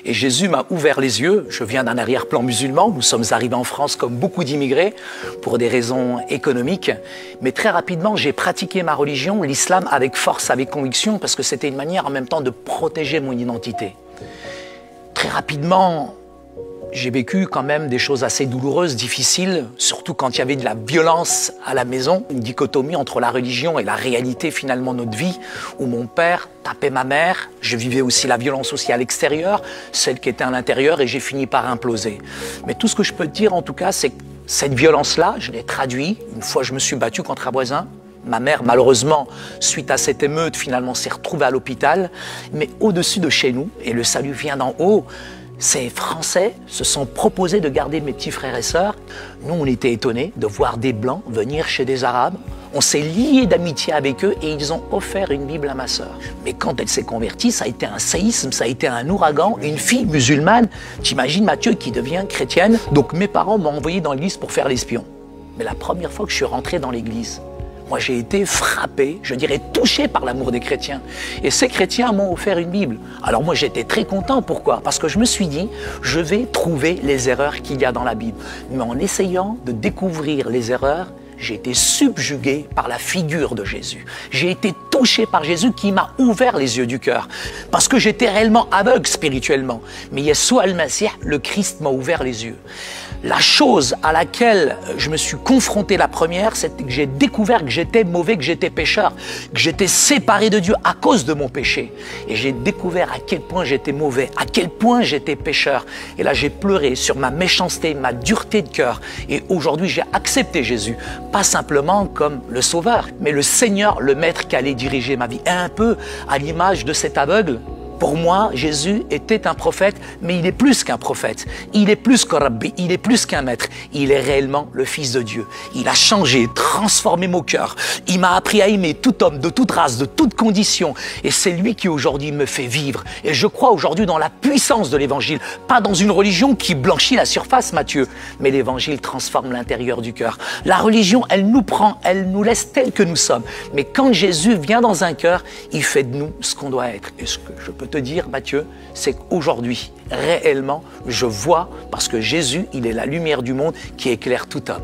Et Jésus m'a ouvert les yeux. Je viens d'un arrière-plan musulman. Nous sommes arrivés en France comme beaucoup d'immigrés pour des raisons économiques. Mais très rapidement, j'ai pratiqué ma religion, l'islam, avec force, avec conviction, parce que c'était une manière en même temps de protéger mon identité. Très rapidement, j'ai vécu quand même des choses assez douloureuses, difficiles, surtout quand il y avait de la violence à la maison, une dichotomie entre la religion et la réalité finalement de notre vie, où mon père tapait ma mère, je vivais aussi la violence aussi à l'extérieur, celle qui était à l'intérieur, et j'ai fini par imploser. Mais tout ce que je peux te dire en tout cas, c'est que cette violence-là, je l'ai traduite. Une fois, je me suis battu contre un voisin. Ma mère, malheureusement, suite à cette émeute, finalement s'est retrouvée à l'hôpital. Mais au-dessus de chez nous, et le salut vient d'en haut, ces Français se sont proposés de garder mes petits frères et sœurs. Nous, on était étonnés de voir des Blancs venir chez des Arabes. On s'est liés d'amitié avec eux et ils ont offert une Bible à ma sœur. Mais quand elle s'est convertie, ça a été un séisme, ça a été un ouragan. Une fille musulmane, t'imagines Mathieu, qui devient chrétienne. Donc mes parents m'ont envoyé dans l'église pour faire l'espion. Mais la première fois que je suis rentré dans l'église, moi, j'ai été frappé, je dirais touché par l'amour des chrétiens. Et ces chrétiens m'ont offert une Bible. Alors moi, j'étais très content. Pourquoi? Parce que je me suis dit, je vais trouver les erreurs qu'il y a dans la Bible. Mais en essayant de découvrir les erreurs, j'ai été subjugué par la figure de Jésus. J'ai été touché par Jésus qui m'a ouvert les yeux du cœur. Parce que j'étais réellement aveugle spirituellement. Mais Yeshua al-Masih, le Christ, m'a ouvert les yeux. La chose à laquelle je me suis confronté la première, c'est que j'ai découvert que j'étais mauvais, que j'étais pécheur, que j'étais séparé de Dieu à cause de mon péché. Et j'ai découvert à quel point j'étais mauvais, à quel point j'étais pécheur. Et là, j'ai pleuré sur ma méchanceté, ma dureté de cœur. Et aujourd'hui, j'ai accepté Jésus, pas simplement comme le Sauveur, mais le Seigneur, le Maître qui allait diriger ma vie. Et un peu à l'image de cet aveugle. Pour moi, Jésus était un prophète, mais il est plus qu'un prophète. Il est plus qu'un rabbi, il est plus qu'un maître. Il est réellement le Fils de Dieu. Il a changé, transformé mon cœur. Il m'a appris à aimer tout homme, de toute race, de toute condition. Et c'est lui qui aujourd'hui me fait vivre. Et je crois aujourd'hui dans la puissance de l'Évangile. Pas dans une religion qui blanchit la surface, Matthieu. Mais l'Évangile transforme l'intérieur du cœur. La religion, elle nous prend, elle nous laisse tels que nous sommes. Mais quand Jésus vient dans un cœur, il fait de nous ce qu'on doit être. Et ce que je peux te dire, Matthieu, c'est qu'aujourd'hui, réellement, je vois, parce que Jésus, il est la lumière du monde qui éclaire tout homme.